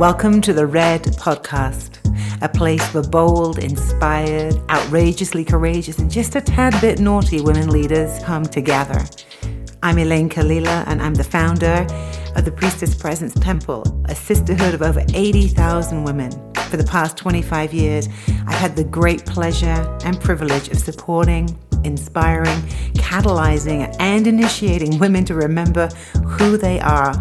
Welcome to the Red Podcast, a place where bold, inspired, outrageously courageous, and just a tad bit naughty women leaders come together. I'm Elayne Kalila, and I'm the founder of the Priestess Presence Temple, a sisterhood of over 80,000 women. For the past 25 years, I've had the great pleasure and privilege of supporting, inspiring, catalyzing, and initiating women to remember who they are.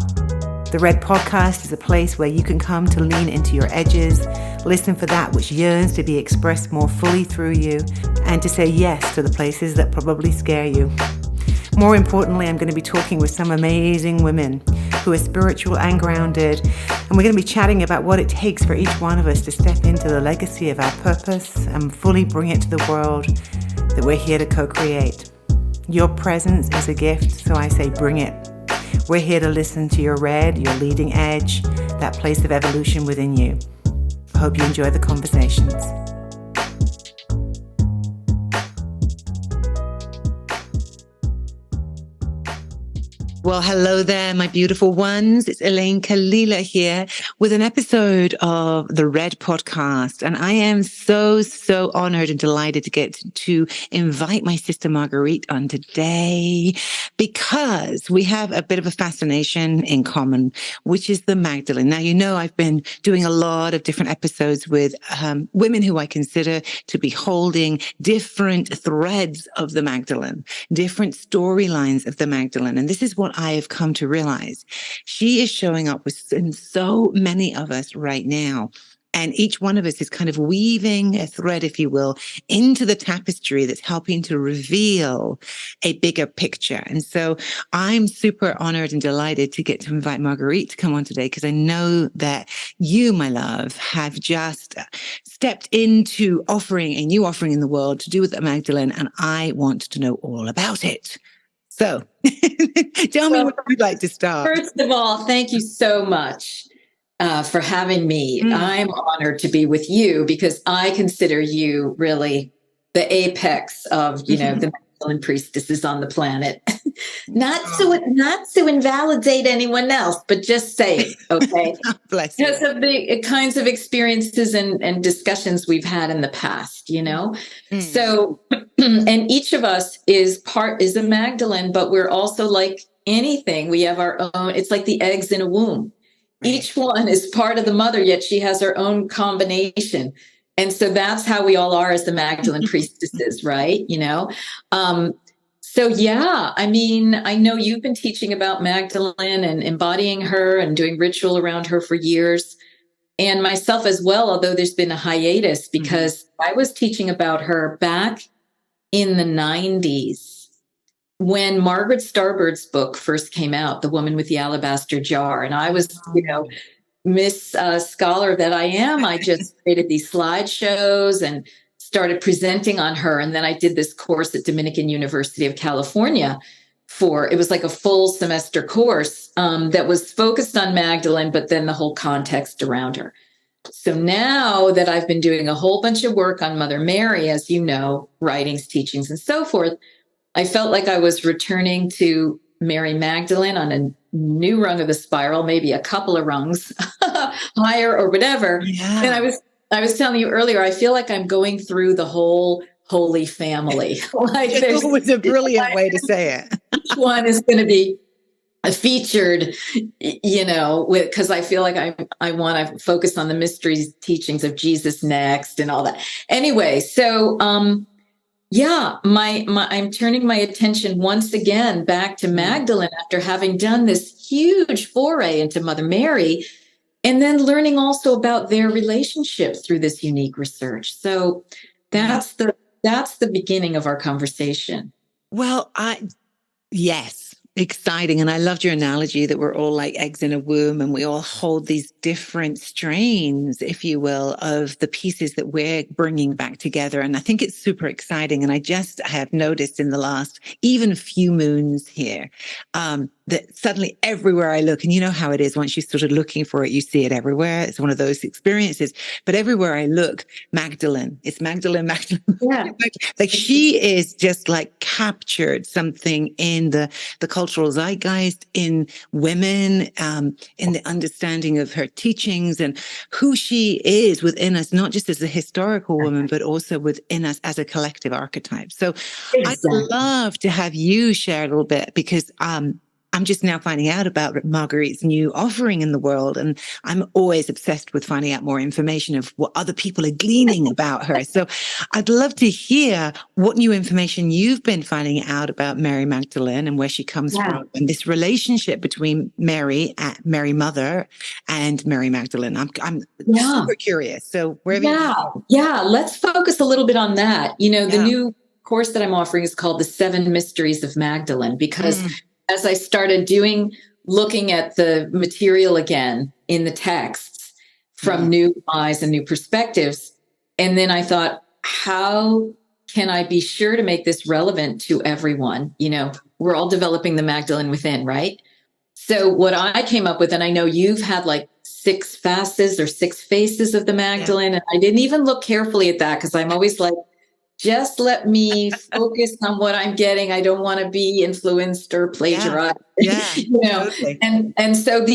The Red Podcast is a place where you can come to lean into your edges, listen for that which yearns to be expressed more fully through you, and to say yes to the places that probably scare you. More importantly, I'm going to be talking with some amazing women who are spiritual and grounded, and we're going to be chatting about what it takes for each one of us to step into the legacy of our purpose and fully bring it to the world that we're here to co-create. Your presence is a gift, so I say bring it. We're here to listen to your red, your leading edge, that place of evolution within you. I hope you enjoy the conversations. Well, hello there, my beautiful ones. It's Elayne Kalila here with an episode of the Red Podcast. And I am so honored and delighted to get to invite my sister Marguerite on today because we have a bit of a fascination in common, which is the Magdalene. Now, you know, I've been doing a lot of different episodes with women who I consider to be holding different threads of the Magdalene, different storylines of the Magdalene. And this is what I have come to realize. She is showing up in so many of us right now. And each one of us is kind of weaving a thread, if you will, into the tapestry that's helping to reveal a bigger picture. And so I'm super honored and delighted to get to invite Marguerite to come on today because I know that you, my love, have just stepped into offering a new offering in the world to do with the Magdalene, and I want to know all about it. So tell me where you'd like to start. First of all, thank you so much for having me. I'm honored to be with you because I consider you really the apex of, the Magdalene priestesses on the planet. Not to invalidate anyone else, but just say, okay? Bless you. Because of the kinds of experiences and discussions we've had in the past, So, and each of us is a Magdalene, but we're also like anything. We have our own, it's like the eggs in a womb. Right. Each one is part of the mother, yet she has her own combination. And so that's how we all are as the Magdalene priestesses, right? So yeah, I mean, I know you've been teaching about Magdalene and embodying her and doing ritual around her for years. And myself as well, although there's been a hiatus because I was teaching about her back in the 90s when Margaret Starbird's book first came out, The Woman with the Alabaster Jar. And I was, Miss Scholar that I am, I just created these slideshows and started presenting on her. And then I did this course at Dominican University of California it was like a full semester course that was focused on Magdalene, but then the whole context around her. So now that I've been doing a whole bunch of work on Mother Mary, as you know, writings, teachings, and so forth, I felt like I was returning to Mary Magdalene on a new rung of the spiral, maybe a couple of rungs higher or whatever. Yeah. And I was telling you earlier, I feel like I'm going through the whole Holy Family. It was a brilliant way to say it. Each one is going to be featured, because I feel like I want to focus on the mysteries, teachings of Jesus next and all that. Anyway, so I'm turning my attention once again back to Magdalene after having done this huge foray into Mother Mary, and then learning also about their relationship through this unique research. So that's the beginning of our conversation. Well, yes, exciting. And I loved your analogy that we're all like eggs in a womb and we all hold these different strains, if you will, of the pieces that we're bringing back together. And I think it's super exciting. And I just have noticed in the last even few moons here, that suddenly everywhere I look, and you know how it is, once you started looking for it, you see it everywhere. It's one of those experiences. But everywhere I look, Magdalene, it's Magdalene. Yeah. Like she is just like captured something in the cultural zeitgeist, in women, in the understanding of her teachings and who she is within us, not just as a historical woman, but also within us as a collective archetype. So Exactly. I'd love to have you share a little bit, because I'm just now finding out about Marguerite's new offering in the world. And I'm always obsessed with finding out more information of what other people are gleaning about her. So I'd love to hear what new information you've been finding out about Mary Magdalene and where she comes from, and this relationship between Mary, Mary Mother, and Mary Magdalene. I'm super curious. So wherever let's focus a little bit on that. The new course that I'm offering is called the 7 Mysteries of Magdalene, because as I started looking at the material again in the texts from new eyes and new perspectives, and then I thought, how can I be sure to make this relevant to everyone? We're all developing the Magdalene within, right? So what I came up with, and I know you've had like 6 faces or 6 faces of the Magdalene, and I didn't even look carefully at that because I'm always like, just let me focus on what I'm getting. I don't want to be influenced or plagiarized. Totally. And so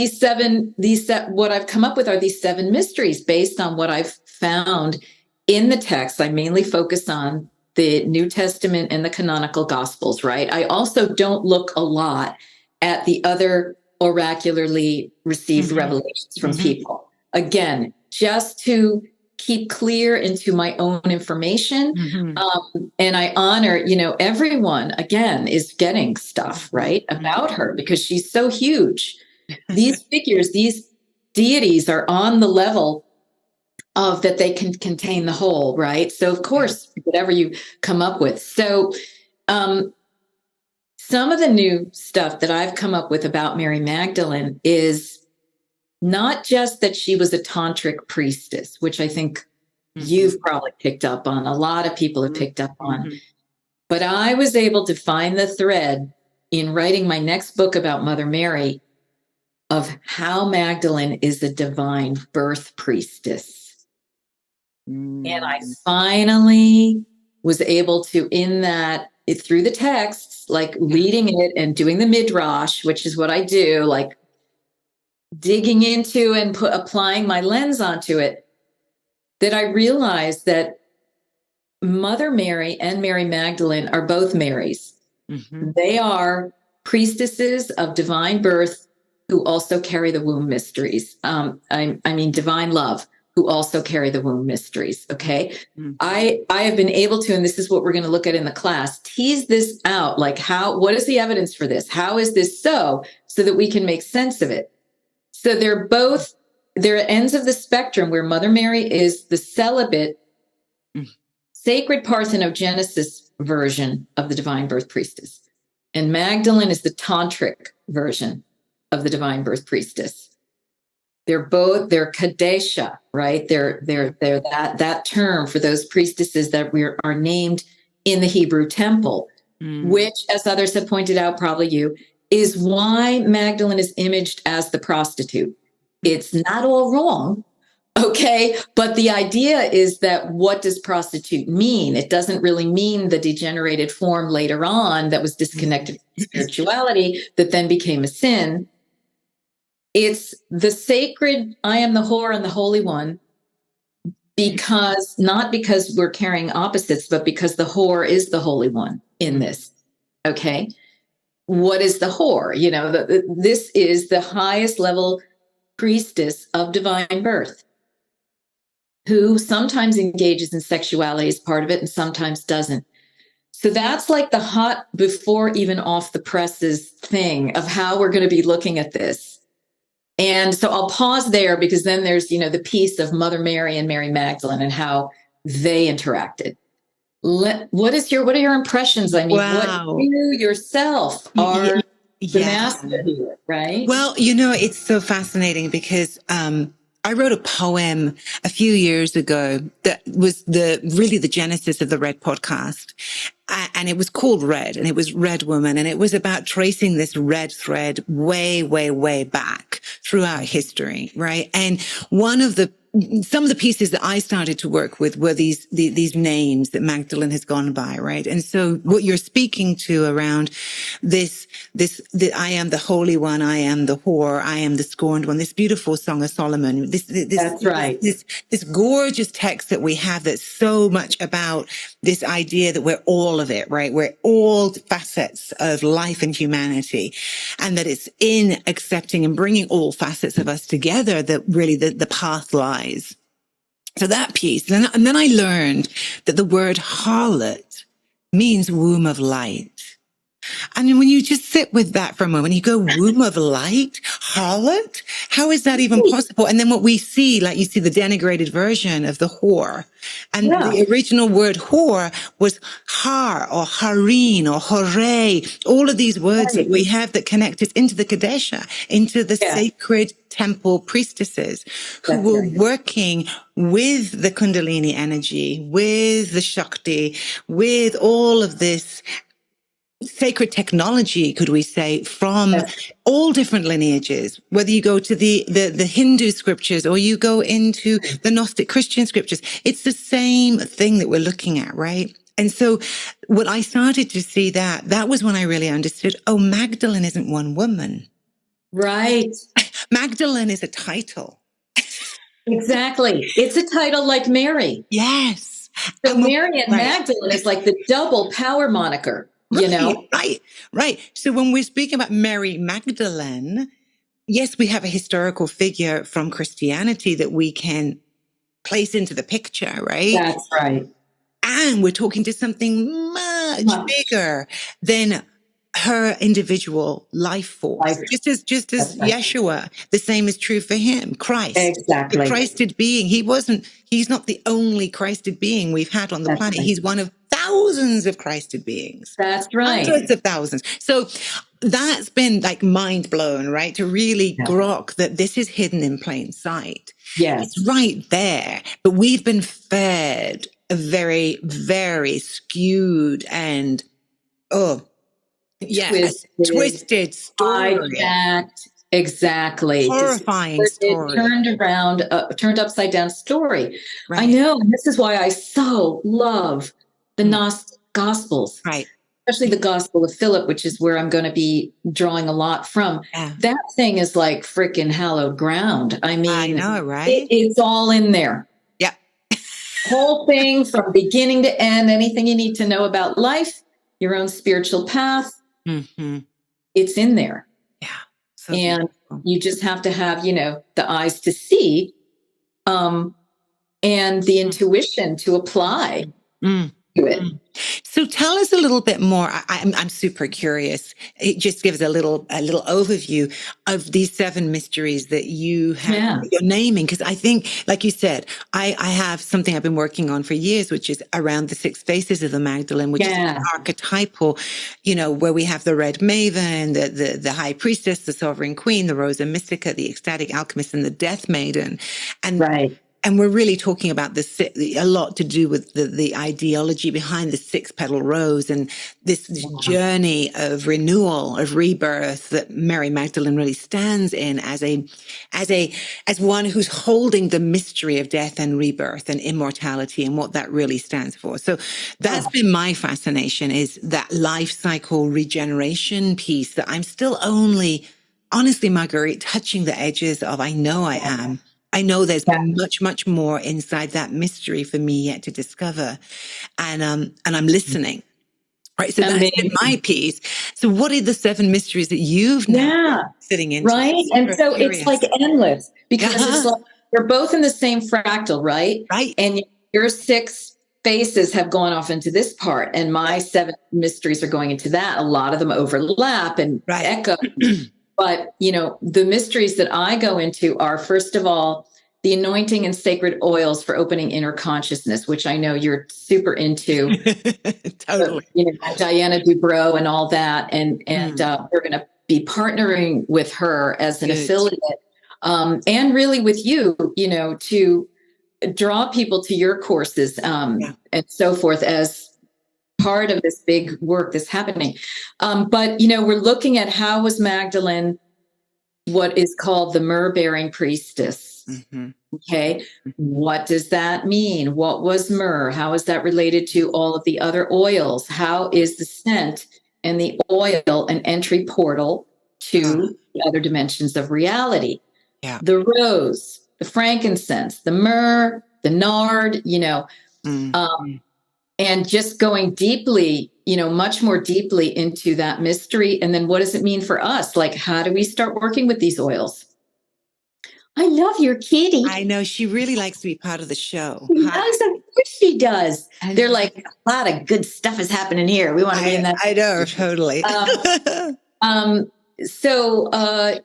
what I've come up with are these 7 mysteries based on what I've found in the text. I mainly focus on the New Testament and the canonical Gospels, right? I also don't look a lot at the other oracularly received revelations from people. Again, just to keep clear into my own information. And I honor, everyone again is getting stuff right about her because she's so huge. These figures, these deities are on the level of that they can contain the whole, right? So of course, whatever you come up with. So some of the new stuff that I've come up with about Mary Magdalene is not just that she was a tantric priestess, which I think you've probably picked up on. A lot of people have picked up on. But I was able to find the thread in writing my next book about Mother Mary of how Magdalene is a divine birth priestess. And I finally was able to, through the texts, like reading it and doing the midrash, which is what I do, like digging into and applying my lens onto it, that I realized that Mother Mary and Mary Magdalene are both Marys. They are priestesses of divine birth who also carry the womb mysteries. I mean, divine love, who also carry the womb mysteries. Okay. I have been able to, and this is what we're going to look at in the class, tease this out. Like what is the evidence for this? How is this so that we can make sense of it? So they're ends of the spectrum where Mother Mary is the celibate, sacred parthenogenesis version of the divine birth priestess. And Magdalene is the tantric version of the divine birth priestess. They're Kadesha, right? They're that term for those priestesses that are named in the Hebrew temple, which, as others have pointed out, probably you, is why Magdalene is imaged as the prostitute. It's not all wrong, okay? But the idea is that what does prostitute mean? It doesn't really mean the degenerated form later on that was disconnected from spirituality that then became a sin. It's the sacred, I am the whore and the holy one, not because we're carrying opposites, but because the whore is the holy one in this, okay? What is the whore? This is the highest level priestess of divine birth, who sometimes engages in sexuality as part of it and sometimes doesn't. So that's like the hot before even off the presses thing of how we're going to be looking at this. And so I'll pause there because then there's, the piece of Mother Mary and Mary Magdalene and how they interacted. What are your impressions? I mean, what you yourself are the master here, right? Well, it's so fascinating because I wrote a poem a few years ago that was really the genesis of the Red podcast. and it was called Red, and it was Red Woman, and it was about tracing this red thread way, way, way back throughout history, right? And some of the pieces that I started to work with were these names that Magdalene has gone by, right? And so what you're speaking to around this, I am the Holy One, I am the whore, I am the scorned one, this beautiful Song of Solomon, That's right. This gorgeous text that we have that's so much about this idea that we're all of it, right? We're all facets of life and humanity, and that it's in accepting and bringing all facets of us together that really the path lies. So that piece, and then I learned that the word harlot means womb of light. And when you just sit with that for a moment, you go, womb of light, harlot? How is that even possible? And then what we see, like you see the denigrated version of the whore. And the original word whore was har or hareen or hooray. All of these words that we have that connect us into the Kadesha, into the sacred temple priestesses who were working with the Kundalini energy, with the Shakti, with all of this sacred technology, could we say, from all different lineages, whether you go to the Hindu scriptures or you go into the Gnostic Christian scriptures, it's the same thing that we're looking at, right? And so when I started to see that was when I really understood, oh, Magdalene isn't one woman. Right. Magdalene is a title. Exactly. It's a title like Mary. Yes. So Mary and Magdalene is like the double power moniker. Right. So when we're speaking about Mary Magdalene, yes, we have a historical figure from Christianity that we can place into the picture, right? That's right. And we're talking to something much bigger than her individual life force. Just as Yeshua, the same is true for him, Christ. Exactly. The Christed being. He's not the only Christed being we've had on the planet. Right. He's one of thousands of Christed beings. That's right. Hundreds of thousands. So that's been like mind blown, right? To really grok that this is hidden in plain sight. Yes. It's right there. But we've been fed a very, very skewed and, twisted story. Exactly. Horrifying story. Turned upside down story. Right. I know. And this is why I so love the Gnostic Gospels. Right. Especially the Gospel of Philip, which is where I'm going to be drawing a lot from. Yeah. That thing is like freaking hallowed ground. I mean, I know, right? It's all in there. Yeah. Whole thing from beginning to end, anything you need to know about life, your own spiritual path. Mm-hmm. It's in there. Yeah. So and you just have to have, the eyes to see, and the intuition to apply to it. So tell us a little bit more. I'm super curious. It just gives a little overview of these 7 mysteries that you have, you're naming. Because I think, like you said, I have something I've been working on for years, which is around the 6 faces of the Magdalene, which is archetypal, where we have the Red Maven, the High Priestess, the Sovereign Queen, the Rosa Mystica, the Ecstatic Alchemist, and the Death Maiden. And And we're really talking about a lot to do with the ideology behind the 6-petal rose and this journey of renewal, of rebirth that Mary Magdalene really stands in as one who's holding the mystery of death and rebirth and immortality and what that really stands for. So that's been my fascination, is that life cycle regeneration piece that I'm still only, honestly, Marguerite, touching the edges of. I know I am. I know there's much, much more inside that mystery for me yet to discover. And I'm listening. Right. So that's been my piece. So what are the 7 mysteries that you've now sitting in? Right. And so it's like endless, because it's like they're both in the same fractal, right? Right. And your 6 faces have gone off into this part, and my 7 mysteries are going into that. A lot of them overlap and echo. But, the mysteries that I go into are, first of all, the anointing and sacred oils for opening inner consciousness, which I know you're super into. Totally. Diana Dubrow and all that. And we're going to be partnering with her as an affiliate, and really with you, to draw people to your courses and so forth as part of this big work that's happening. But, you know, we're looking at how was Magdalene what is called the myrrh-bearing priestess. Mm-hmm. Okay. What does that mean? What was myrrh? How is that related to all of the other oils? How is the scent and the oil an entry portal to the other dimensions of reality? Yeah. The rose, the frankincense, the myrrh, the nard, you know, and just going deeply, you know, much more deeply into that mystery. And then what does it mean for us? Like, how do we start working with these oils? I love your kitty. I know she really likes to be part of the show. She does, of course she does. They're like, a lot of good stuff is happening here. We want to be in that. I know, totally.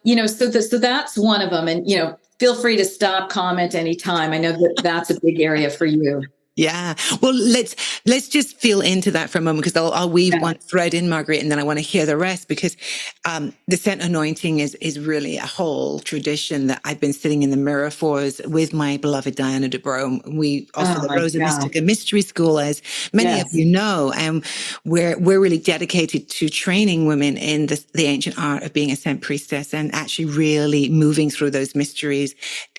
You know, so that's one of them. And, you know, feel free to stop, comment anytime. I know that that's a big area for you. Yeah. Well, let's just feel into that for a moment, because I'll weave one thread in, Marguerite, and then I want to hear the rest, because the scent anointing is really a whole tradition that I've been sitting in the mirror for with my beloved Diana Dubrow. We offer the Rosa Mystica Mystery School, as many of you know, and we're really dedicated to training women in the ancient art of being a scent priestess, and actually really moving through those mysteries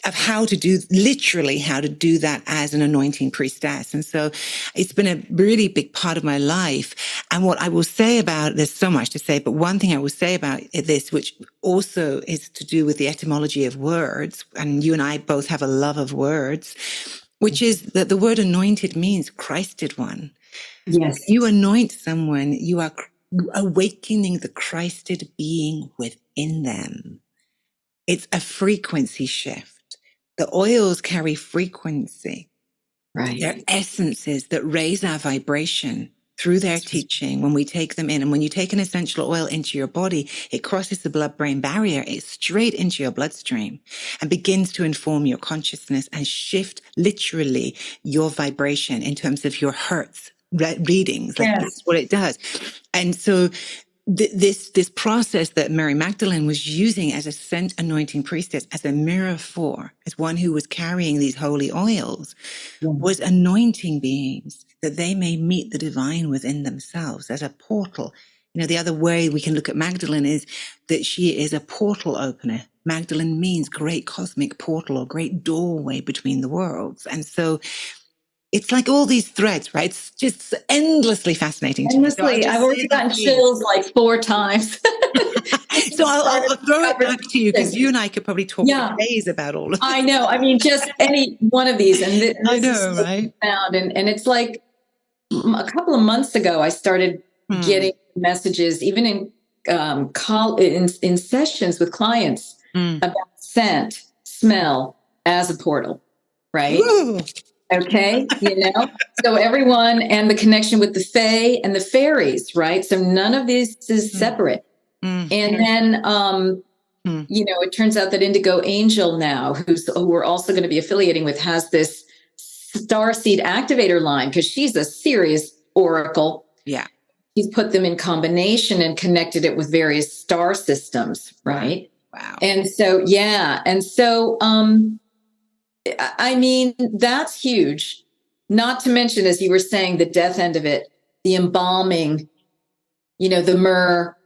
of how to do that as an anointing priestess. And so it's been a really big part of my life. And what I will say about, there's so much to say, but one thing I will say about this, which also is to do with the etymology of words, and you and I both have a love of words, which is that the word anointed means Christed one. Yes. You anoint someone, you are awakening the Christed being within them. It's a frequency shift. The oils carry frequency. Right. They're essences that raise our vibration through their teaching when we take them in. And when you take an essential oil into your body, it crosses the blood-brain barrier. It's straight into your bloodstream and begins to inform your consciousness and shift literally your vibration in terms of your hertz readings. Like that's what it does. And so this process that Mary Magdalene was using as a scent anointing priestess, as a mirror for, as one who was carrying these holy oils, was anointing beings that they may meet the divine within themselves as a portal. You know, the other way we can look at Magdalene is that she is a portal opener. Magdalene means great cosmic portal or great doorway between the worlds. And so it's like all these threads, right? It's just endlessly fascinating to me. So I've already gotten chills like 4 times. So I'll throw it back to you, because you and I could probably talk for days about all of this. I know. I mean, just any one of these. And this I know, right? Found. And it's like a couple of months ago, I started getting messages, even in sessions with clients about scent, smell as a portal, right? Ooh. Okay, you know, so everyone, and the connection with the fae and the fairies, right? So none of this is separate. And then, you know, it turns out that Indigo Angel now, who we're also going to be affiliating with, has this starseed activator line, because she's a serious oracle. Yeah. He's put them in combination and connected it with various star systems, right? Wow. And so, I mean, that's huge. Not to mention, as you were saying, the death end of it, the embalming, you know, the myrrh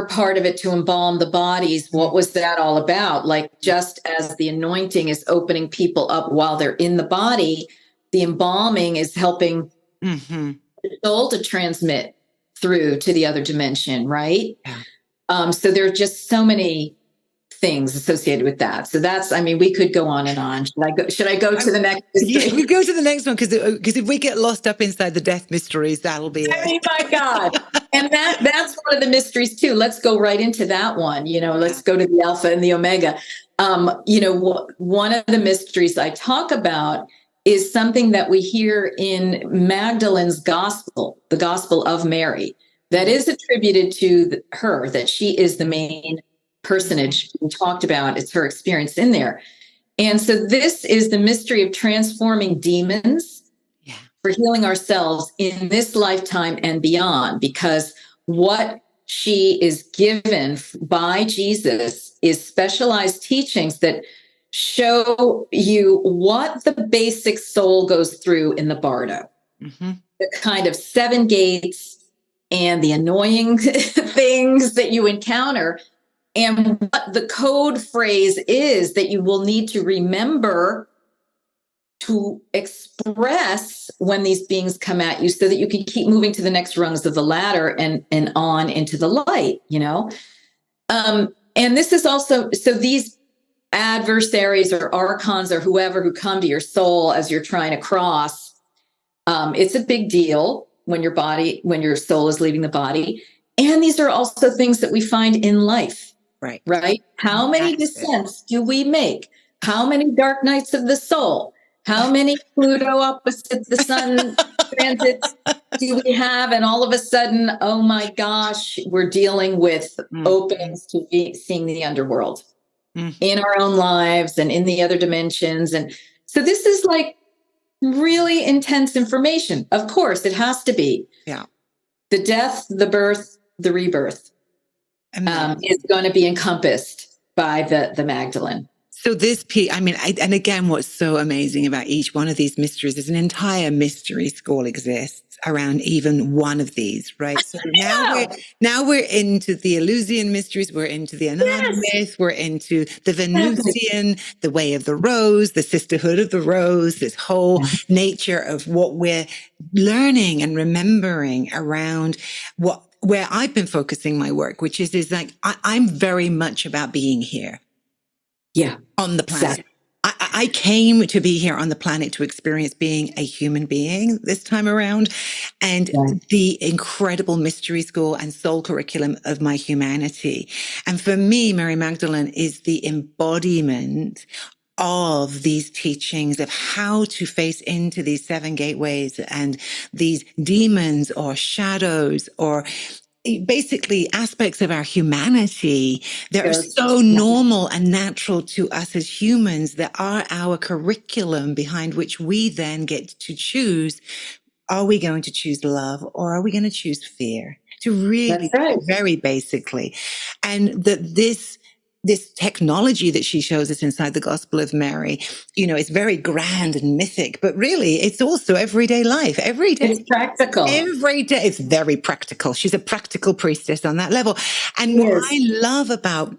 part of it to embalm the bodies. What was that all about? Like, just as the anointing is opening people up while they're in the body, the embalming is helping the soul to transmit through to the other dimension, right? Yeah. So there are just so many things associated with that. So that's, I mean, we could go on and on. Should I go to the next? Yeah, we go to the next one, because if we get lost up inside the death mysteries, that'll be it. I mean, my God. And that's one of the mysteries too. Let's go right into that one. You know, let's go to the Alpha and the Omega. You know, one of the mysteries I talk about is something that we hear in Magdalene's gospel, the Gospel of Mary, that is attributed to her, that she is the main personage we talked about. It's her experience in there. And so this is the mystery of transforming demons for healing ourselves in this lifetime and beyond, because what she is given by Jesus is specialized teachings that show you what the basic soul goes through in the bardo. the kind of 7 gates and the annoying things that you encounter. And what the code phrase is that you will need to remember to express when these beings come at you so that you can keep moving to the next rungs of the ladder and on into the light, and this is also, so these adversaries or archons or whoever who come to your soul as you're trying to cross, it's a big deal when your soul is leaving the body. And these are also things that we find in life. Right? How many descents do we make? How many dark nights of the soul? How many Pluto opposite the sun transits do we have? And all of a sudden, oh my gosh, we're dealing with openings to seeing the underworld in our own lives and in the other dimensions. And so this is like really intense information. Of course, it has to be. Yeah. The death, the birth, the rebirth. Is going to be encompassed by the Magdalene. So this piece, and again, what's so amazing about each one of these mysteries is an entire mystery school exists around even one of these, right? So now we're into the Eleusinian mysteries, we're into the Anonymous, we're into the Venusian, the Way of the Rose, the Sisterhood of the Rose, this whole nature of what we're learning and remembering around where I've been focusing my work, which is like, I'm very much about being here. Yeah. On the planet. Exactly. I came to be here on the planet to experience being a human being this time around, and the incredible mystery school and soul curriculum of my humanity. And for me, Mary Magdalene is the embodiment of these teachings of how to face into these 7 gateways and these demons or shadows or basically aspects of our humanity that are so normal and natural to us as humans that are our curriculum behind which we then get to choose. Are we going to choose love or are we going to choose fear? To really, very basically. And that this technology that she shows us inside the Gospel of Mary, it's very grand and mythic, but really it's also everyday life. Every day. It's practical. Every day. It's very practical. She's a practical priestess on that level. And what I love about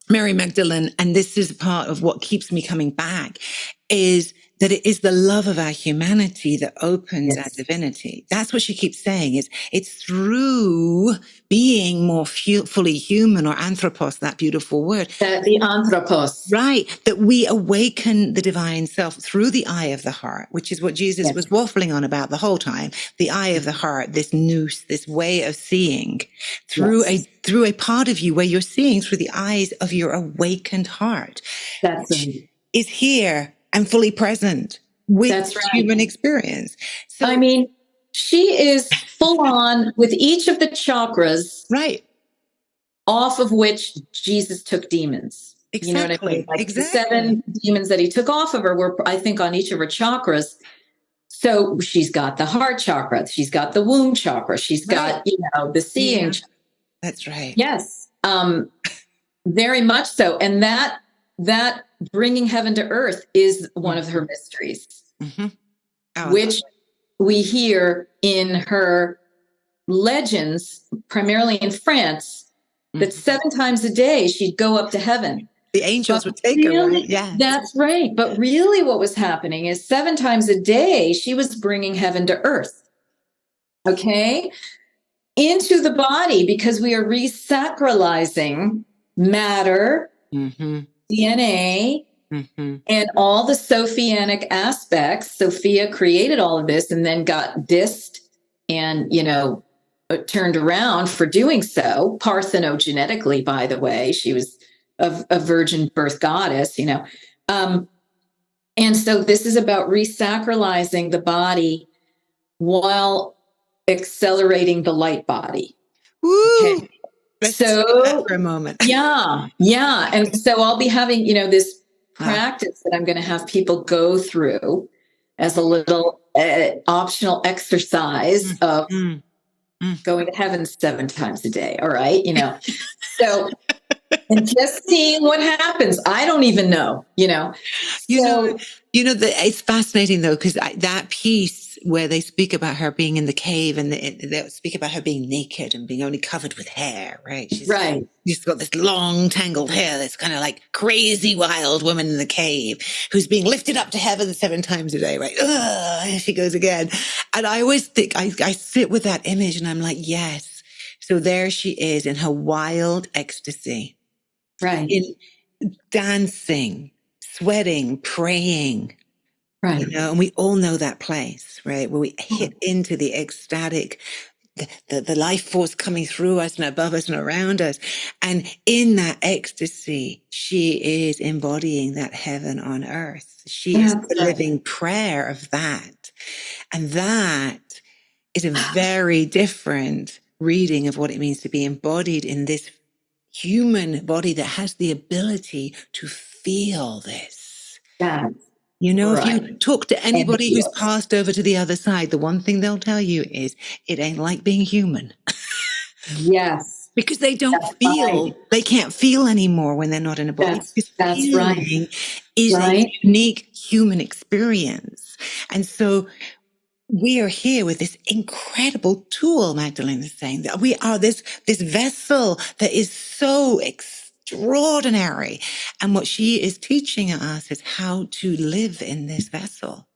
Mary Magdalene, and this is part of what keeps me coming back, is that it is the love of our humanity that opens our divinity. That's what she keeps saying. It's through being more fully human, or anthropos, that beautiful word. The anthropos. Right. That we awaken the divine self through the eye of the heart, which is what Jesus was waffling on about the whole time. The eye of the heart, this nous, this way of seeing through a part of you where you're seeing through the eyes of your awakened heart. Is here and fully present with human experience. So, she is full on with each of the chakras, off of which Jesus took demons. Exactly. You know what I mean? Like the 7 demons that he took off of her were, I think, on each of her chakras. So she's got the heart chakra, she's got the womb chakra, she's got, the seeing. That's right. Yes. Very much so. And that bringing heaven to earth is one of her mysteries, which we hear in her legends, primarily in France, that 7 times a day she'd go up to heaven. The angels would take her, right? Yeah. That's right. But really what was happening is 7 times a day she was bringing heaven to earth. Okay? Into the body, because we are resacralizing matter, DNA, and all the Sophianic aspects. Sophia created all of this and then got dissed and, turned around for doing so. Parthenogenetically, by the way, she was a virgin birth goddess, And so this is about resacralizing the body while accelerating the light body. Woo! Okay. Let's do that for a moment. Yeah. And so I'll be having, this practice that I'm going to have people go through as a little optional exercise of going to heaven 7 times a day. All right. So, and just seeing what happens. I don't even know, it's fascinating though, because that piece where they speak about her being in the cave, and they speak about her being naked and being only covered with hair, right? She's got this long tangled hair, this kind of like crazy wild woman in the cave who's being lifted up to heaven 7 times a day, right? Ugh, here she goes again. And I always think, I sit with that image and I'm like, yes. So there she is in her wild ecstasy. Right. In dancing, sweating, praying. Right. You know, and we all know that place, right? Where we hit into the ecstatic, the life force coming through us and above us and around us. And in that ecstasy, she is embodying that heaven on earth. She is the living prayer of that. And that is a very different reading of what it means to be embodied in this human body that has the ability to feel this. You know, if you talk to anybody who's passed over to the other side, the one thing they'll tell you is it ain't like being human. Yes. Because they don't feel, they can't feel anymore when they're not in a body. That's right. Is a unique human experience. And so we are here with this incredible tool, Magdalene is saying, that we are this vessel that is so extraordinary. And what she is teaching us is how to live in this vessel.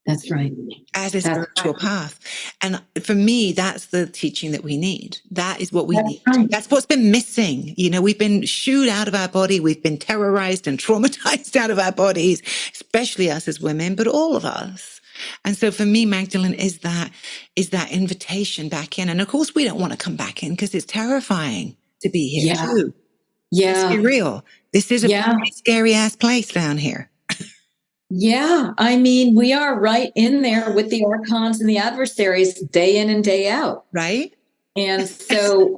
That's right. As a spiritual path. And for me, that's the teaching that we need. That is what we need. Right. That's what's been missing. You know, we've been shooed out of our body. We've been terrorized and traumatized out of our bodies, especially us as women, but all of us. And so for me, Magdalene is that invitation back in. And of course, we don't want to come back in because it's terrifying to be here too. Yeah. Let's be real. This is a pretty scary ass place down here. Yeah. I mean, we are right in there with the archons and the adversaries day in and day out. Right. And so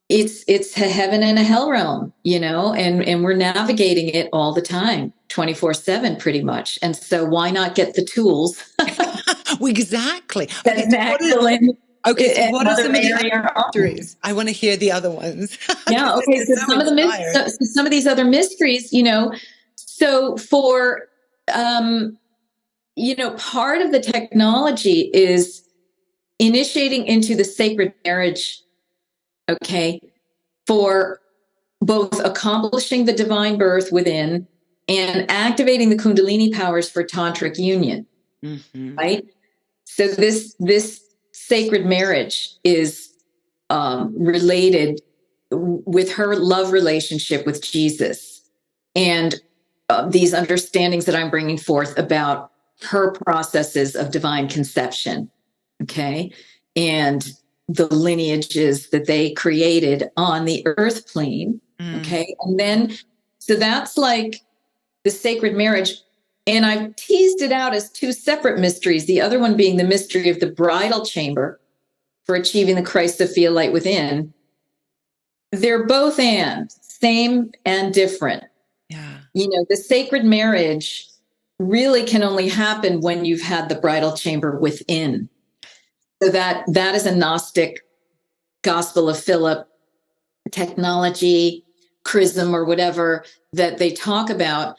it's a heaven and a hell realm, you know, and we're navigating it all the time, 24/7 pretty much. And so why not get the tools? Exactly. Okay, so what are some of the other mysteries? I want to hear the other ones. Yeah. Okay. So some of these other mysteries, you know, so for, you know, part of the technology is initiating into the sacred marriage, okay, for both accomplishing the divine birth within and activating the Kundalini powers for tantric union, right? So this sacred marriage is related with her love relationship with Jesus and these understandings that I'm bringing forth about her processes of divine conception, okay, and the lineages that they created on the earth plane, okay, and then so that's like the sacred marriage. And I've teased it out as 2 separate mysteries, the other one being the mystery of the bridal chamber for achieving the Christ Sophia light within. They're both same and different. Yeah. You know, the sacred marriage really can only happen when you've had the bridal chamber within. So that is a Gnostic Gospel of Philip technology, chrism or whatever that they talk about.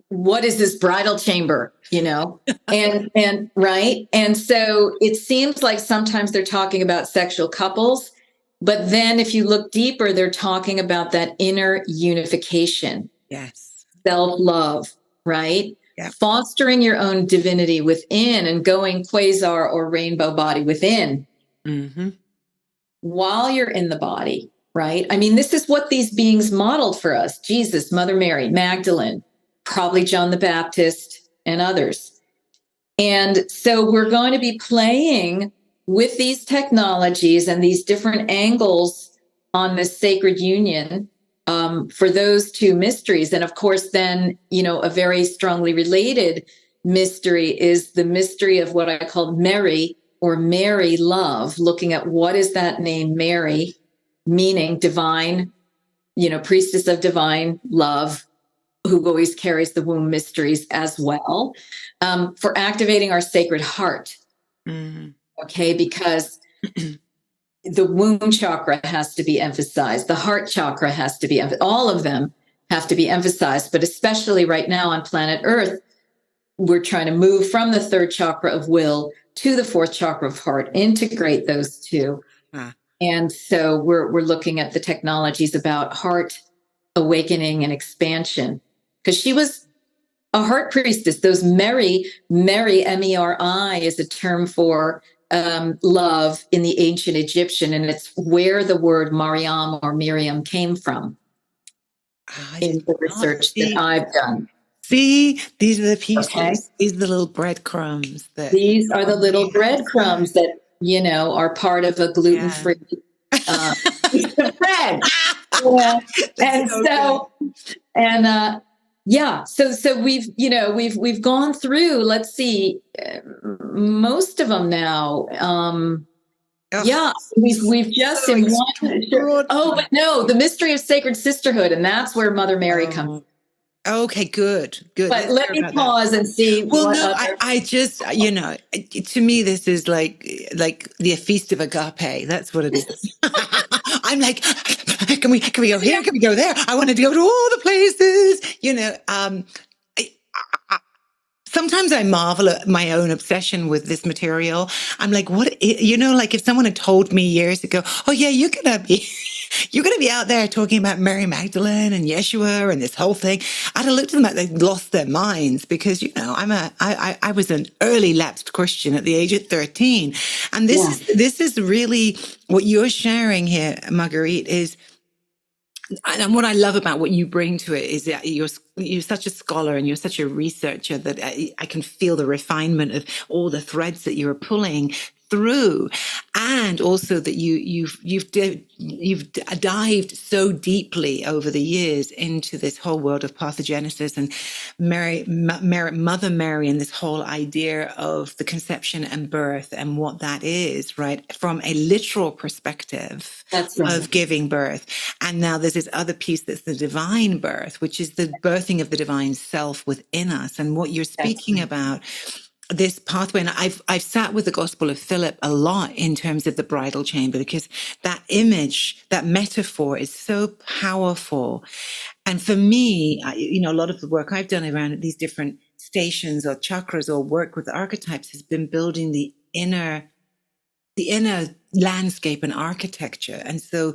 What is this bridal chamber, you know? and right. And so it seems like sometimes they're talking about sexual couples, but then if you look deeper, they're talking about that inner unification. Yes. Self-love, right? Yeah. Fostering your own divinity within and going quasar or rainbow body within while you're in the body, right? I mean, this is what these beings modeled for us: Jesus, Mother Mary, Magdalene, probably John the Baptist, and others. And so we're going to be playing with these technologies and these different angles on this sacred union for those 2 mysteries. And of course, then, you know, a very strongly related mystery is the mystery of what I call Mary or Mary love, looking at what is that name Mary, meaning divine, you know, priestess of divine love, who always carries the womb mysteries as well, for activating our sacred heart. Okay, because the womb chakra has to be emphasized. The heart chakra has to be, all of them have to be emphasized, but especially right now on planet Earth, we're trying to move from the third chakra of will to the fourth chakra of heart, integrate those two. And so we're looking at the technologies about heart awakening and expansion, because she was a heart priestess. Those Meri, M-E-R-I, is a term for love in the ancient Egyptian, and it's where the word Mariam or Miriam came from in the research that I've done. See, these are the pieces. Okay. These are the little breadcrumbs. These are the little breadcrumbs that, are part of a gluten-free piece of bread. Yeah. And so we've gone through, let's see, most of them now. We've just in one. But no, the mystery of sacred sisterhood, and that's where Mother Mary comes. Okay, good. But let me pause and see. Well, I just, to me, this is like the feast of agape. That's what it is. I'm like, can we go here? Can we go there? I want to go to all the places. Sometimes I marvel at my own obsession with this material. I'm like, like if someone had told me years ago, oh yeah, you're going to be out there talking about Mary Magdalene and Yeshua and this whole thing, I'd have looked at them like they'd lost their minds, because, I was an early lapsed Christian at the age of 13. And this is really what you're sharing here, Marguerite, is. And what I love about what you bring to it is that you're such a scholar and you're such a researcher that I can feel the refinement of all the threads that you're pulling through, and also that you've dived so deeply over the years into this whole world of parthenogenesis and Mother Mary, and this whole idea of the conception and birth and what that is, right, from a literal perspective. That's right. Of giving birth. And now there's this other piece that's the divine birth, which is the birthing of the divine self within us. And what you're speaking about, this pathway, and I've sat with the Gospel of Philip a lot in terms of the bridal chamber, because that image, that metaphor is so powerful. And for me, a lot of the work I've done around these different stations or chakras or work with archetypes has been building the inner landscape and architecture. And so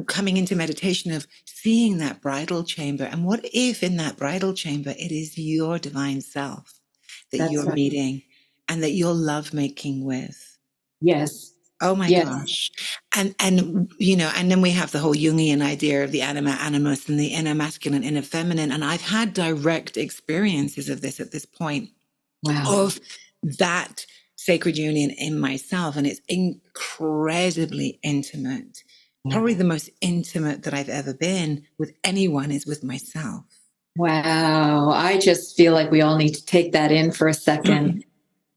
coming into meditation of seeing that bridal chamber, and what if in that bridal chamber it is your divine self that you're meeting and that you're love making with. Yes. Oh my gosh. And then we have the whole Jungian idea of the anima animus and the inner masculine, inner feminine. And I've had direct experiences of this at this point. Wow. Of that sacred union in myself. And it's incredibly intimate. Probably the most intimate that I've ever been with anyone is with myself. Wow. I just feel like we all need to take that in for a second.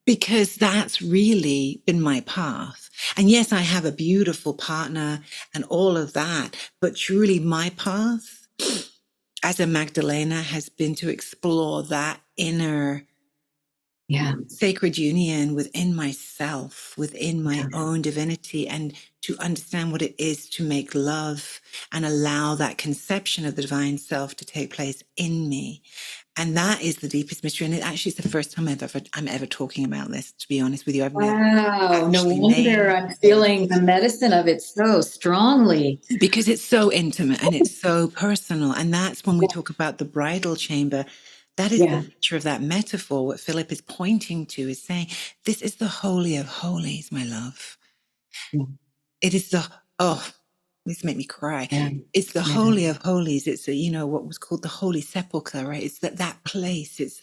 Because that's really been my path. And yes, I have a beautiful partner and all of that, but truly my path as a Magdalena has been to explore that inner sacred union within myself, within my own divinity, and to understand what it is to make love and allow that conception of the divine self to take place in me. And that is the deepest mystery. And it actually is the first time I'm ever talking about this, to be honest with you. Wow. No wonder I'm feeling the medicine of it so strongly. Because it's so intimate and it's so personal. And that's when we talk about the bridal chamber. That is the nature of that metaphor. What Philip is pointing to is saying, this is the holy of holies, my love. It is this made me cry. It's the holy of holies. It's what was called the holy sepulchre, right? It's that place. It's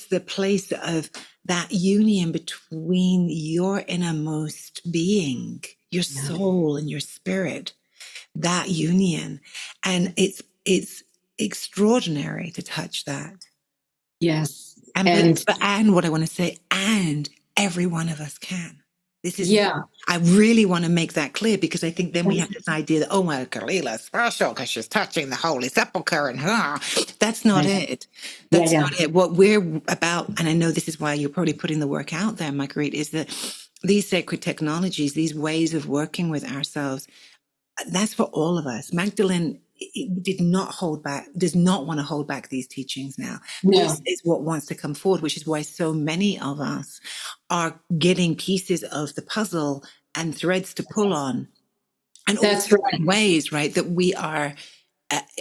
the place of that union between your innermost being, your soul and your spirit, that union. And it's extraordinary to touch that. Yes. And what I want to say, and every one of us can. This is, I really want to make that clear, because I think then we have this idea that, well, Kalila's special because she's touching the Holy Sepulchre and that's not it. That's not it. What we're about, and I know this is why you're probably putting the work out there, Marguerite, is that these sacred technologies, these ways of working with ourselves, that's for all of us. Magdalene did not hold back, does not want to hold back these teachings now. No. This is what wants to come forward, which is why so many of us are getting pieces of the puzzle and threads to pull on. And That's all right. ways, right, that we are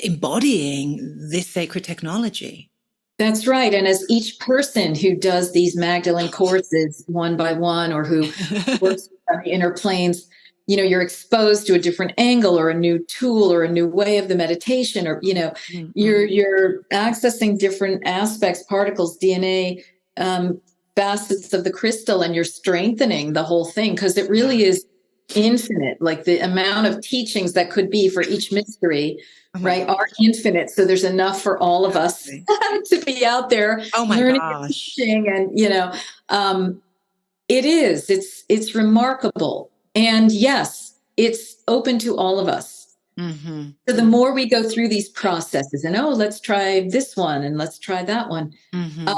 embodying this sacred technology. That's right. And as each person who does these Magdalene courses one by one, or who works on the inner planes, you know, you're exposed to a different angle or a new tool or a new way of the meditation, or, you know, you're accessing different aspects, particles, DNA, facets of the crystal, and you're strengthening the whole thing, because it really is infinite. Like the amount of teachings that could be for each mystery, right, are infinite. So there's enough for all of us to be out there learning and teaching. And, you know, it's remarkable. And yes, it's open to all of us. Mm-hmm. So the more we go through these processes and, let's try this one and let's try that one. Mm-hmm.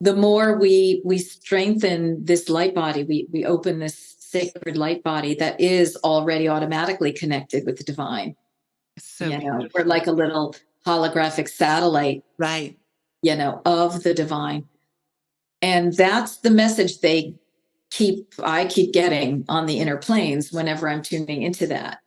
The more we strengthen this light body, we open this sacred light body that is already automatically connected with the divine. So you know, we're like a little holographic satellite, right? You know, of the divine. And that's the message I keep getting on the inner planes whenever I'm tuning into that.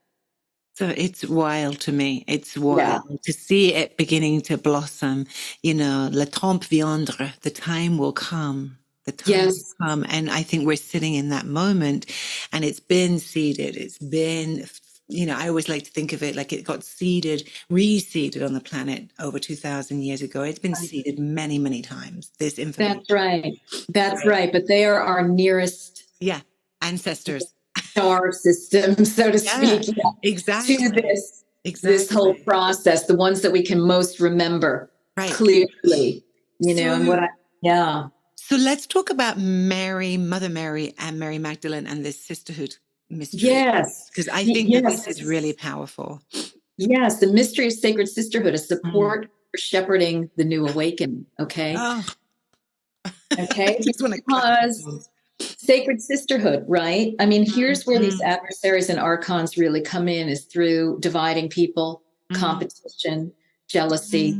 So it's wild to me. It's wild to see it beginning to blossom. You know, le temps viendra, the time will come. The time will come. And I think we're sitting in that moment, and it's been seeded. It's been, you know, I always like to think of it like it got seeded, reseeded on the planet over 2,000 years ago. It's been seeded many, many times, this information. That's right. That's right. But they are our nearest ancestors. Star system, so to speak. Exactly. To this whole process, the ones that we can most remember clearly, you know, and So let's talk about Mother Mary and Mary Magdalene and this sisterhood mystery. Yes. Because I think that this is really powerful. Yes, the mystery of sacred sisterhood, a support for shepherding the new awakening. Okay. Okay. Because sacred sisterhood, right? I mean, here's where these adversaries and archons really come in, is through dividing people, competition, jealousy,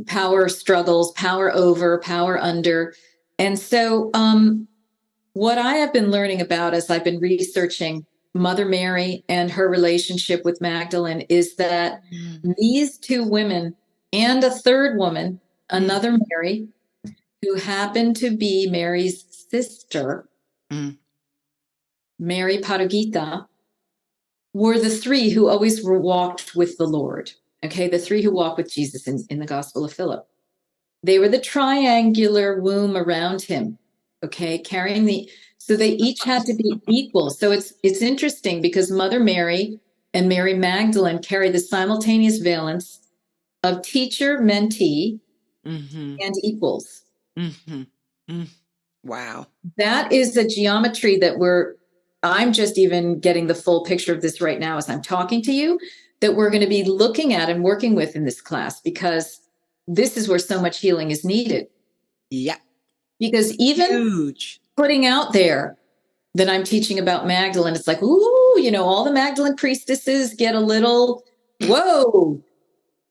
power struggles, power over, power under. And so what I have been learning about as I've been researching Mother Mary and her relationship with Magdalene is that these two women and a third woman, another Mary, who happened to be Mary's sister, Mary Parugita, were the three who always walked with the Lord. Okay, the three who walk with Jesus in the Gospel of Philip. They were the triangular womb around him, okay, carrying so they each had to be equal. So it's interesting because Mother Mary and Mary Magdalene carry the simultaneous valence of teacher, mentee, and equals. Wow. That is a geometry that I'm just even getting the full picture of this right now as I'm talking to you, that we're going to be looking at and working with in this class, because this is where so much healing is needed. Yeah. Because even putting out there that I'm teaching about Magdalene, it's like, ooh, you know, all the Magdalene priestesses get a little, whoa,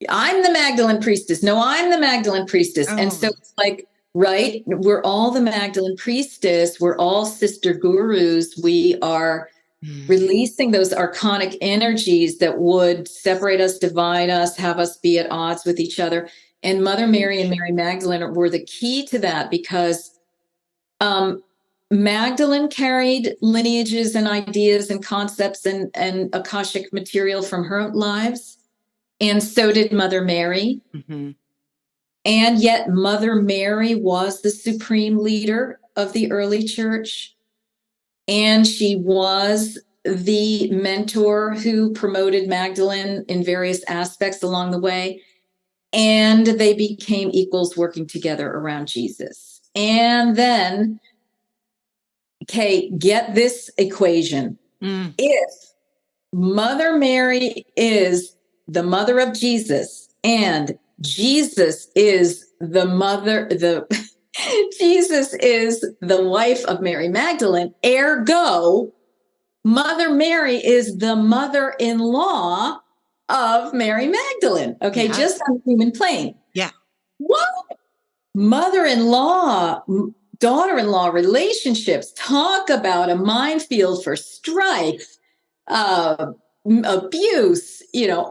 I'm the Magdalene priestess. No, I'm the Magdalene priestess. And so it's like, right, we're all the Magdalene priestess. We're all sister gurus. We are releasing those archonic energies that would separate us, divide us, have us be at odds with each other. And Mother Mary and Mary Magdalene were the key to that, because Magdalene carried lineages and ideas and concepts and Akashic material from her lives. And so did Mother Mary. And yet Mother Mary was the supreme leader of the early church. And she was the mentor who promoted Magdalene in various aspects along the way. And they became equals working together around Jesus. And then, okay, get this equation. If Mother Mary is the mother of Jesus and Jesus is Jesus is the wife of Mary Magdalene, ergo, Mother Mary is the mother-in-law of Mary Magdalene. Okay, Yeah. just on the human plane. Yeah. What? Mother-in-law, daughter-in-law relationships, talk about a minefield for strife, abuse,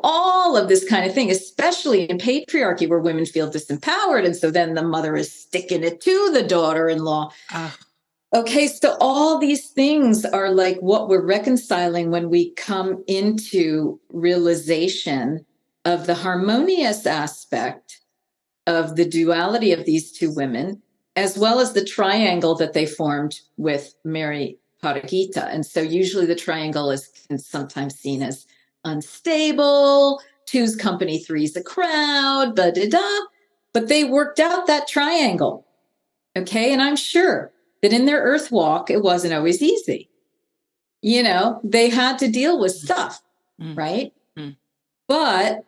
all of this kind of thing, especially in patriarchy where women feel disempowered. And so then the mother is sticking it to the daughter-in-law. Okay, so all these things are like what we're reconciling when we come into realization of the harmonious aspect of the duality of these two women, as well as the triangle that they formed with Mary Paragita. And so usually the triangle is sometimes seen as unstable, two's company, three's a crowd, but they worked out that triangle. Okay, and I'm sure that in their earth walk, it wasn't always easy. They had to deal with stuff, right? But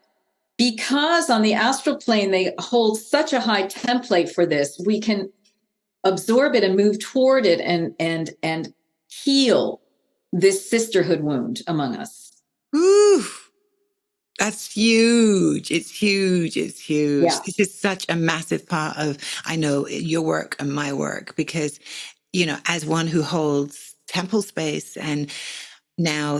because on the astral plane, they hold such a high template for this, we can absorb it and move toward it and heal this sisterhood wound among us. Ooh, that's huge. It's huge. It's huge. Yeah. This is such a massive part of, I know, your work and my work, because, as one who holds temple space and now,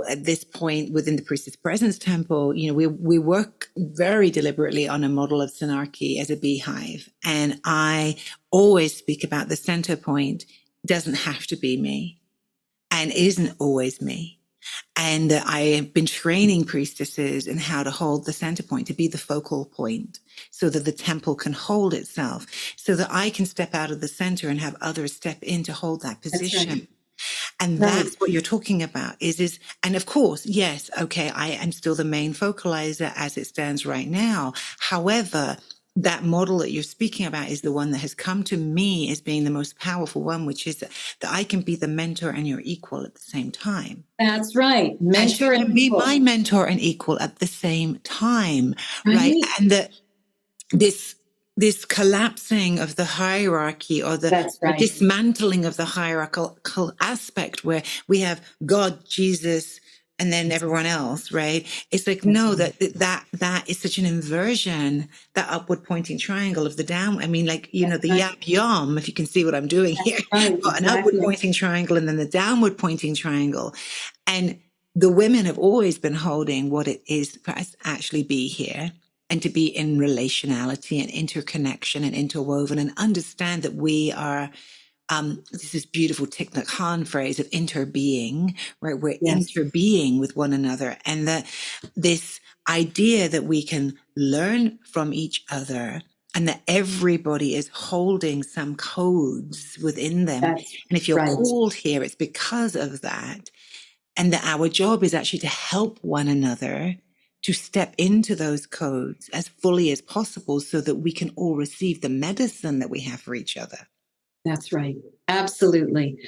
at this point within the Priestess Presence Temple, we work very deliberately on a model of synarchy as a beehive. And I always speak about the center point doesn't have to be me and isn't always me. And that I have been training priestesses in how to hold the center point, to be the focal point, so that the temple can hold itself, so that I can step out of the center and have others step in to hold that position. That's right. And that's what you're talking about and of course, yes, okay, I am still the main focalizer as it stands right now. However, that model that you're speaking about is the one that has come to me as being the most powerful one, which is that I can be the mentor and your equal at the same time. That's right. Mentor and be my mentor and equal at the same time, right? And that this collapsing of the hierarchy, or the dismantling of the hierarchical aspect where we have God, Jesus, and then everyone else, right? It's like, no, that is such an inversion, that upward pointing triangle of the down. I mean, like, the yap yum, if you can see what I'm doing here, an upward pointing triangle and then the downward pointing triangle. And the women have always been holding what it is for us to actually be here, and to be in relationality and interconnection and interwoven, and understand that we are, this is beautiful Thich Nhat Hanh phrase of interbeing, right? We're interbeing with one another. And that this idea that we can learn from each other, and that everybody is holding some codes within them. And if you're called here, it's because of that. And that our job is actually to help one another to step into those codes as fully as possible, so that we can all receive the medicine that we have for each other. That's right. Absolutely.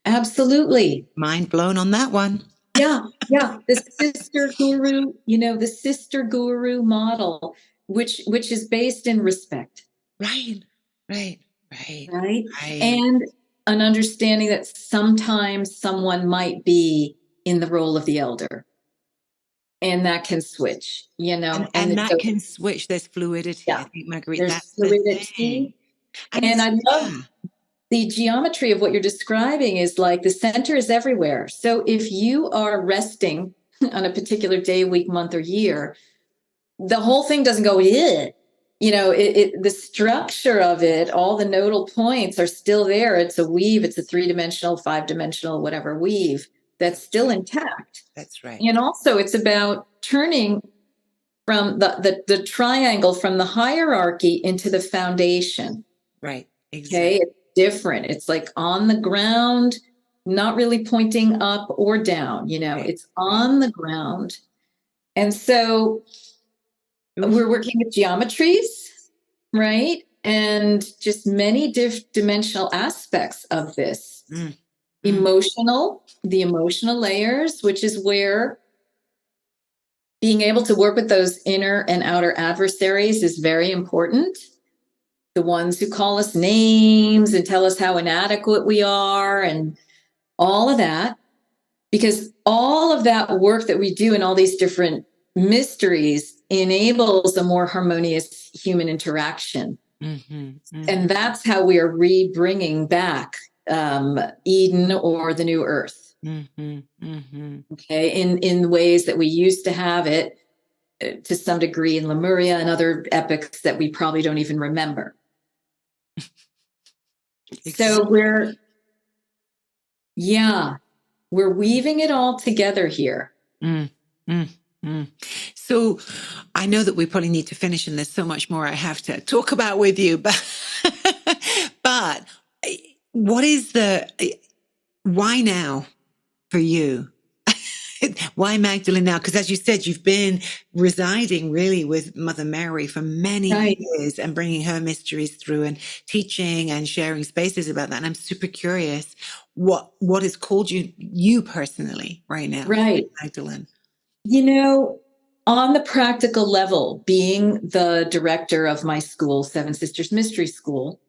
Absolutely. Mind blown on that one. Yeah. The sister guru, the sister guru model, which is based in respect. Right. And an understanding that sometimes someone might be in the role of the elder. And that can switch, And that can switch. There's fluidity. Yeah. I think, Marguerite, there's that's fluidity. And I love the geometry of what you're describing is like the center is everywhere. So if you are resting on a particular day, week, month, or year, the whole thing doesn't go, the structure of it, all the nodal points are still there. It's a weave. It's a 3-dimensional, 5-dimensional, whatever weave that's still intact. That's right. And also it's about turning from the triangle from the hierarchy into the foundation. Right. Exactly. Okay. It's different. It's like on the ground, not really pointing up or down, it's on the ground. And so we're working with geometries, right? And just many dimensional aspects of this. The emotional layers, which is where being able to work with those inner and outer adversaries is very important. The ones who call us names and tell us how inadequate we are and all of that. because all of that work that we do in all these different mysteries enables a more harmonious human interaction. And that's how we are bringing back Eden or the new earth. Okay, in ways that we used to have it to some degree in Lemuria and other epics that we probably don't even remember. So we're weaving it all together here. So I know that we probably need to finish, and there's so much more I have to talk about with you, but what is why now for you? Why Magdalene now? Because as you said, you've been residing really with Mother Mary for many years and bringing her mysteries through and teaching and sharing spaces about that. And I'm super curious what has called you personally right now, Magdalene? On the practical level, being the director of my school, Seven Sisters Mystery School,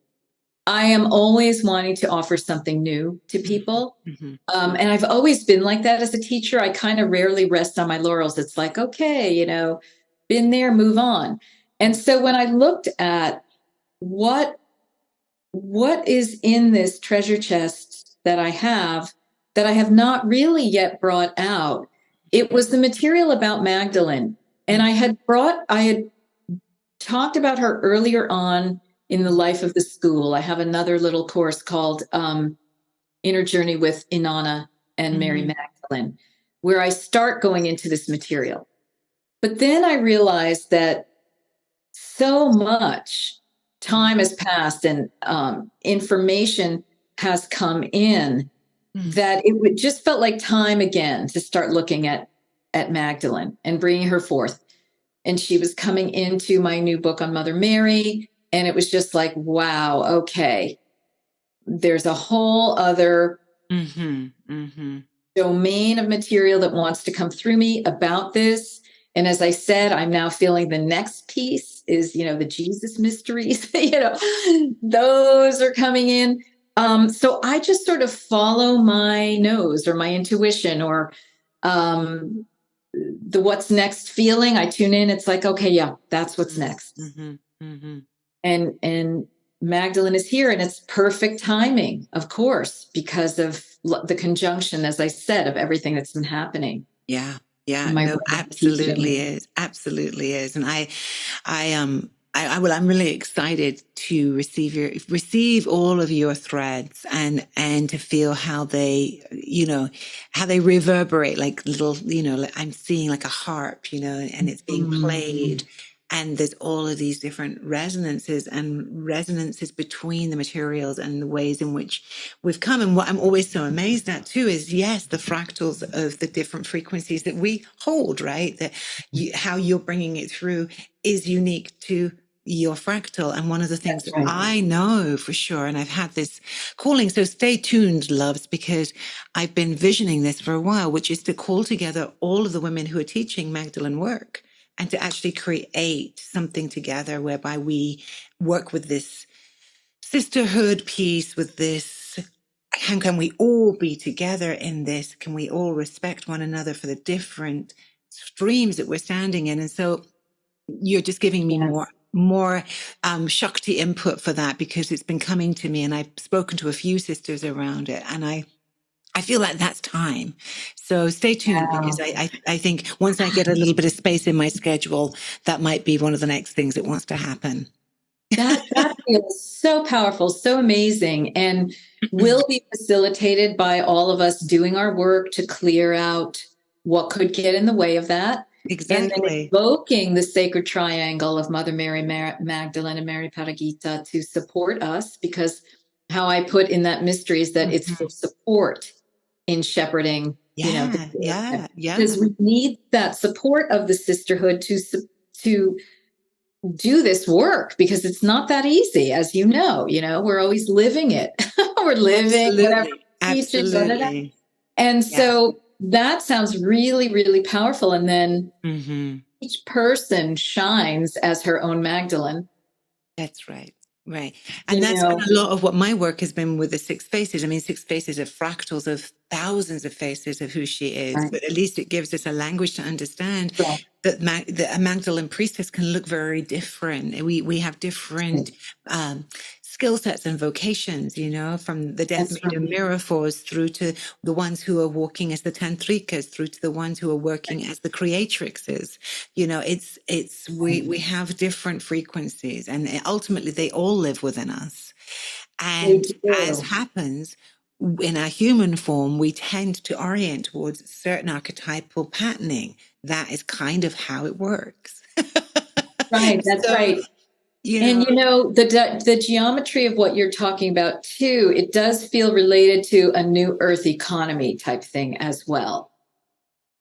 I am always wanting to offer something new to people. And I've always been like that as a teacher. I kind of rarely rest on my laurels. It's like, okay, been there, move on. And so when I looked at what is in this treasure chest that I have not really yet brought out, it was the material about Magdalene. And I had talked about her earlier on in the life of the school. I have another little course called Inner Journey with Inanna and Mary Magdalene, where I start going into this material. But then I realized that so much time has passed and information has come in that it just felt like time again to start looking at Magdalene and bringing her forth. And she was coming into my new book on Mother Mary. And it was just like, wow, okay, there's a whole other domain of material that wants to come through me about this. And as I said, I'm now feeling the next piece is, the Jesus mysteries, those are coming in. So I just sort of follow my nose or my intuition or the what's next feeling. I tune in. It's like, okay, yeah, that's what's next. And Magdalene is here, and it's perfect timing, of course, because of the conjunction, as I said, of everything that's been happening. Yeah. No, absolutely is. Absolutely is. And I'm really excited to receive all of your threads and to feel how they, how they reverberate like little, I'm seeing like a harp, and it's being played. And there's all of these different resonances between the materials and the ways in which we've come. And what I'm always so amazed at too is, yes, the fractals of the different frequencies that we hold, right? That how you're bringing it through is unique to your fractal. And one of the things that I know for sure, and I've had this calling, so stay tuned, loves, because I've been visioning this for a while, which is to call together all of the women who are teaching Magdalene work and to actually create something together whereby we work with this sisterhood piece, with this, how can we all be together in this? Can we all respect one another for the different streams that we're standing in? And so you're just giving me more Shakti input for that, because it's been coming to me and I've spoken to a few sisters around it, and I feel like that's time. So stay tuned, because I think once I get a little bit of space in my schedule, that might be one of the next things that wants to happen. That feels so powerful, so amazing, and will be facilitated by all of us doing our work to clear out what could get in the way of that. Exactly. And then invoking the sacred triangle of Mother Mary, Magdalene, and Mary Paragita to support us, because how I put in that mystery is that it's for support in shepherding. Because we need that support of the sisterhood to do this work, because it's not that easy, as you know. We're always living it. We're living whatever. Absolutely. And so that sounds really, really powerful. And then each person shines as her own Magdalene. That's right. Right. And that's been a lot of what my work has been with the six faces. I mean, six faces are fractals of thousands of faces of who she is, right. but at least it gives us a language to understand Right. that a Magdalene priestess can look very different. We have different skill sets and vocations, you know, from the death That's maiden right. Mirafors through to the ones who are walking as the tantrikas, through to the ones who are working as the creatrixes. You know, we have different frequencies, and ultimately they all live within us. And as happens in our human form, we tend to orient towards certain archetypal patterning. That is kind of how it works. Right. That's So, right. And the geometry of what you're talking about too, it does feel related to a new earth economy type thing as well.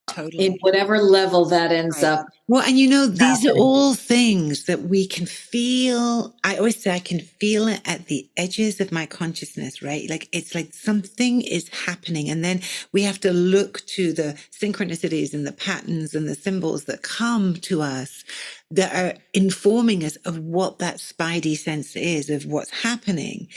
Totally. In whatever level that ends up. Well, and you know, these are all things that we can feel. I always say I can feel it at the edges of my consciousness, right? Like it's like something is happening. And then we have to look to the synchronicities and the patterns and the symbols that come to us that are informing us of what that spidey sense is of what's happening.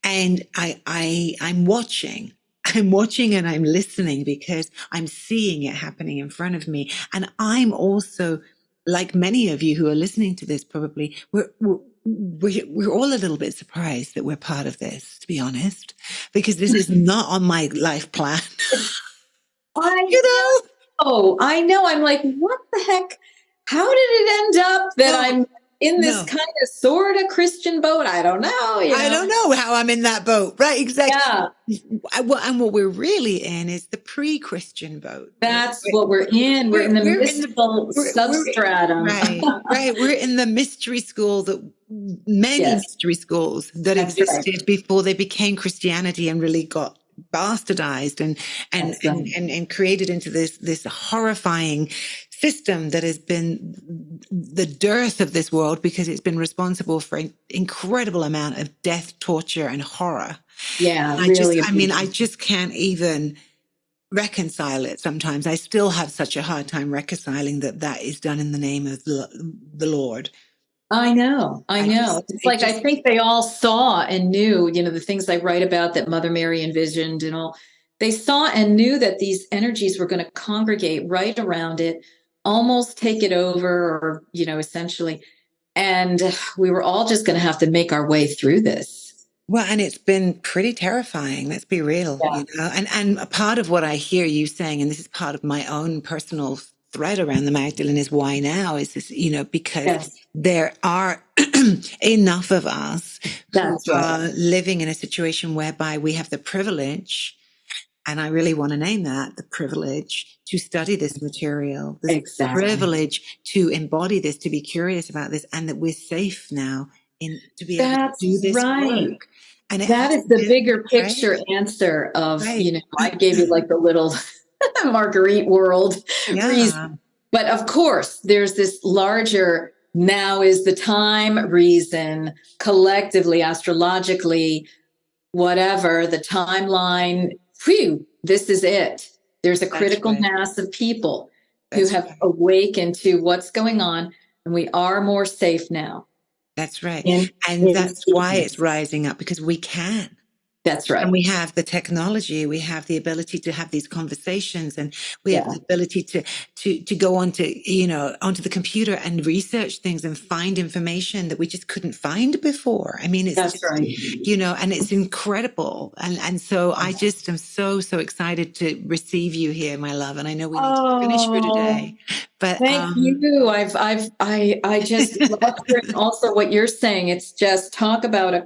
And I'm watching. I'm watching and I'm listening because I'm seeing it happening in front of me. And I'm also, like many of you who are listening to this, probably, we're all a little bit surprised that we're part of this, to be honest, because this is not on my life plan. I know. I'm like, what the heck? How did it end up that I'm in this kind of sort of Christian boat? I don't know. I don't know how I'm in that boat. Right, exactly. Yeah. And what we're really in is the pre-Christian boat. That's what we're in. We're in the mystical substratum. Right. We're in the mystery school that many mystery schools that existed before they became Christianity and really got bastardized and created into this horrifying system that has been the dearth of this world because it's been responsible for an incredible amount of death, torture, and horror. Yeah, I just can't even reconcile it sometimes. I still have such a hard time reconciling that is done in the name of the Lord. I know. It's like, I think they all saw and knew, the things I write about that Mother Mary envisioned and all. They saw and knew that these energies were going to congregate right around it, almost take it over, or, essentially. And we were all just going to have to make our way through this. Well, and it's been pretty terrifying. Let's be real, And a part of what I hear you saying, and this is part of my own personal thread around the Magdalene, is why now is this, because there are enough of us who are living in a situation whereby we have the privilege, and I really want to name that, the privilege to study this material, the privilege to embody this, to be curious about this, and that we're safe now to be able to do this work. And that is the bigger picture answer of, I gave you like the little Marguerite world reason. But of course, there's this larger, now is the time reason, collectively, astrologically, whatever, the timeline, this is it. There's a critical mass of people who have awakened to what's going on, and we are more safe now. That's right. And that's why it's rising up, because we can. That's right. And we have the technology, we have the ability to have these conversations, and we have the ability to go onto the computer and research things and find information that we just couldn't find before. I mean, it's and it's incredible. And so I just am so excited to receive you here, my love. And I know we need to finish for today. But thank you. I just love hearing also what you're saying. It's just talk about a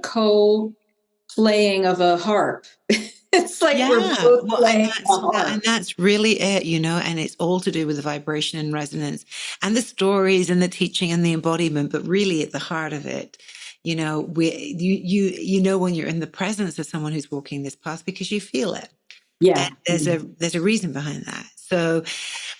playing of a harp. It's like we're both playing a harp. And that's really it, and it's all to do with the vibration and resonance and the stories and the teaching and the embodiment, but really at the heart of it, you know when you're in the presence of someone who's walking this path because you feel it. Yeah. And there's a reason behind that. So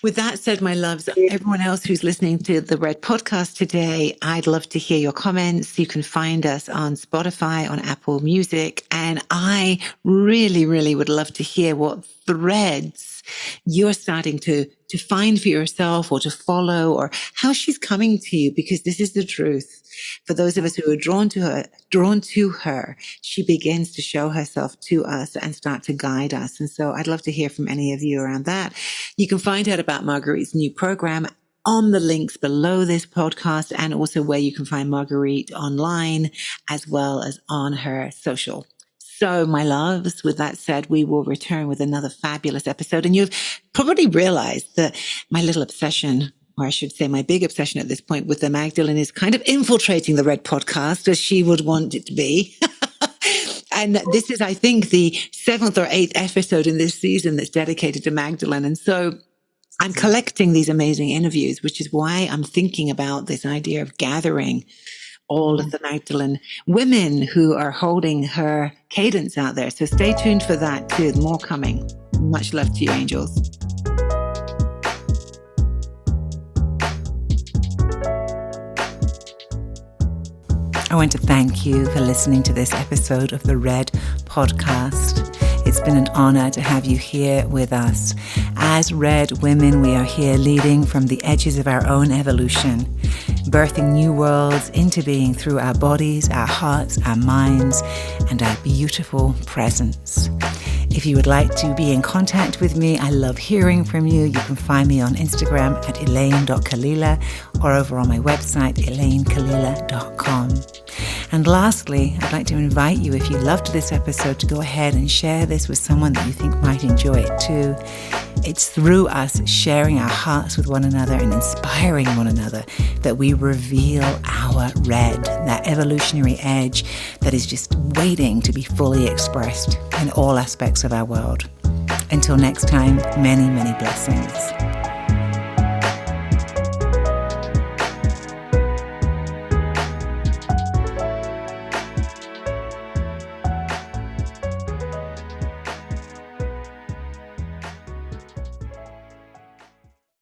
with that said, my loves, everyone else who's listening to the Red podcast today, I'd love to hear your comments. You can find us on Spotify, on Apple Music. And I really, really would love to hear what threads perhaps you're starting to find for yourself or to follow, or how she's coming to you, because this is the truth. For those of us who are drawn to her, she begins to show herself to us and start to guide us. And so I'd love to hear from any of you around that. You can find out about Marguerite's new program on the links below this podcast, and also where you can find Marguerite online as well as on her social. So, my loves, with that said, we will return with another fabulous episode. And you've probably realized that my little obsession, or I should say my big obsession at this point, with the Magdalene is kind of infiltrating the Red podcast as she would want it to be. And this is, I think, the 7th or 8th episode in this season that's dedicated to Magdalene. And so I'm collecting these amazing interviews, which is why I'm thinking about this idea of gathering all of the Magdalene women who are holding her cadence out there. So stay tuned for that too. More coming. Much love to you, angels. I want to thank you for listening to this episode of the Red Podcast. It's been an honor to have you here with us. As Red women, we are here leading from the edges of our own evolution, birthing new worlds into being through our bodies, our hearts, our minds, and our beautiful presence. If you would like to be in contact with me, I love hearing from you. You can find me on Instagram at Elayne.Kalila or over on my website, ElayneKalila.com. And lastly, I'd like to invite you, if you loved this episode, to go ahead and share this with someone that you think might enjoy it too. It's through us sharing our hearts with one another and inspiring one another that we reveal our red, that evolutionary edge that is just waiting to be fully expressed in all aspects of our world. Until next time, many, many blessings.